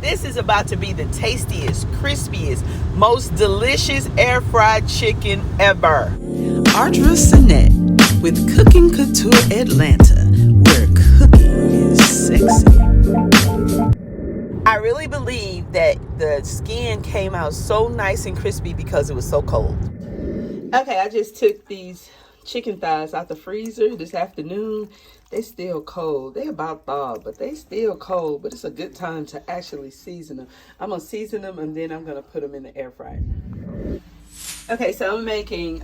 This is about to be the tastiest, crispiest, most delicious air fried chicken ever. Audra Sinet with Cooking Couture Atlanta, where cooking is sexy. I really believe that the skin came out so nice and crispy because it was so cold. Okay, I just took these chicken thighs out the freezer this afternoon. They still cold. They about thawed, but they still cold. But it's a good time to actually season them. I'm gonna season them and then I'm gonna put them in the air fryer. Okay, so I'm making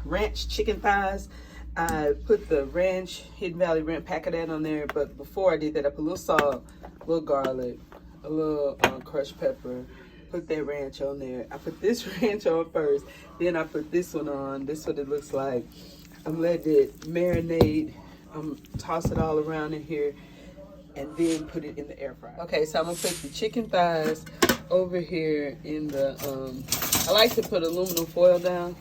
ranch chicken thighs. I put the ranch, Hidden Valley Ranch pack of that on there. But before I did that, I put a little salt, a little garlic, a little crushed pepper. Put that ranch on there. I put this ranch on first, then I put this one on. This is what it looks like. I'm letting it marinate. Toss it all around in here and then put it in the air fryer. Okay, so I'm gonna put the chicken thighs over here in the I like to put aluminum foil down.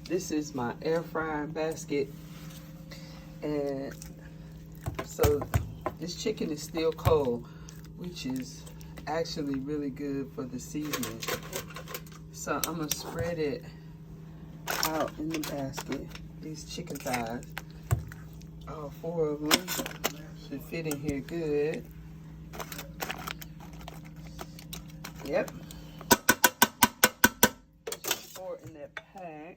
This is my air fryer basket, and so this chicken is still cold, which is actually really good for the seasoning. So I'm gonna spread it out in the basket. These chicken thighs, all 4 of them should fit in here good. Yep. 4 in that pack.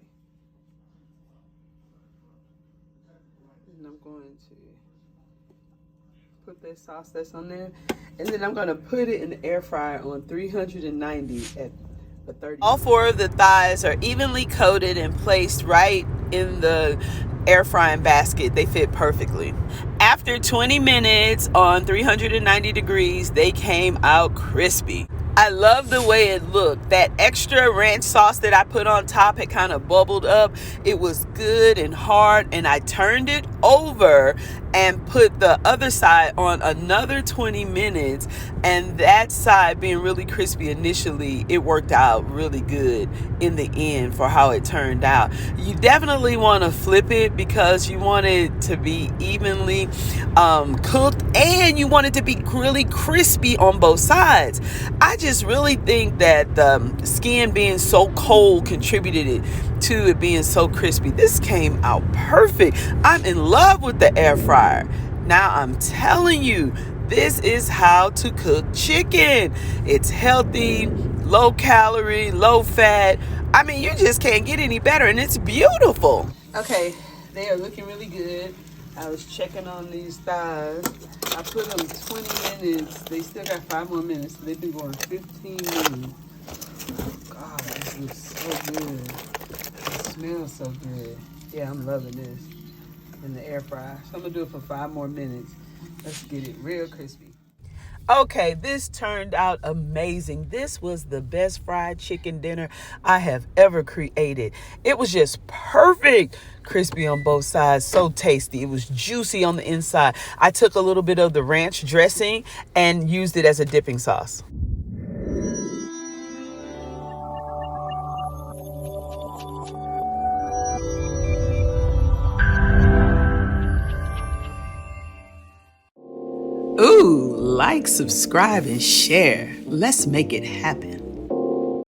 And I'm going to put that sauce that's on there. And then I'm gonna put it in the air fryer on 390 at 30. All 4 of the thighs are evenly coated and placed right in the air frying basket. They fit perfectly. After 20 minutes on 390 degrees, they came out crispy. I love the way it looked. That extra ranch sauce that I put on top had kind of bubbled up. It was good and hard, and I turned it over and put the other side on another 20 minutes, and that side being really crispy initially, it worked out really good in the end for how it turned out. You definitely want to flip it because you want it to be evenly cooked, and you want it to be really crispy on both sides. I just really think that the skin being so cold contributed it to it being so crispy. This came out perfect. I'm in love with the air fryer. Now I'm telling you, this is how to cook chicken. It's healthy, low calorie, low fat. I mean, you just can't get any better, and it's beautiful. Okay, they are looking really good. I was checking on these thighs. I put them 20 minutes. They still got 5 more minutes. They've been going 15 minutes. God, this looks so good. It smells so good. Yeah, I'm loving this in the air fryer. So I'm gonna do it for 5 more minutes. Let's get it real crispy. Okay, this turned out amazing. This was the best fried chicken dinner I have ever created. It was just perfect. Crispy on both sides, so tasty. It was juicy on the inside. I took a little bit of the ranch dressing and used it as a dipping sauce. Ooh, like, subscribe, and share. Let's make it happen.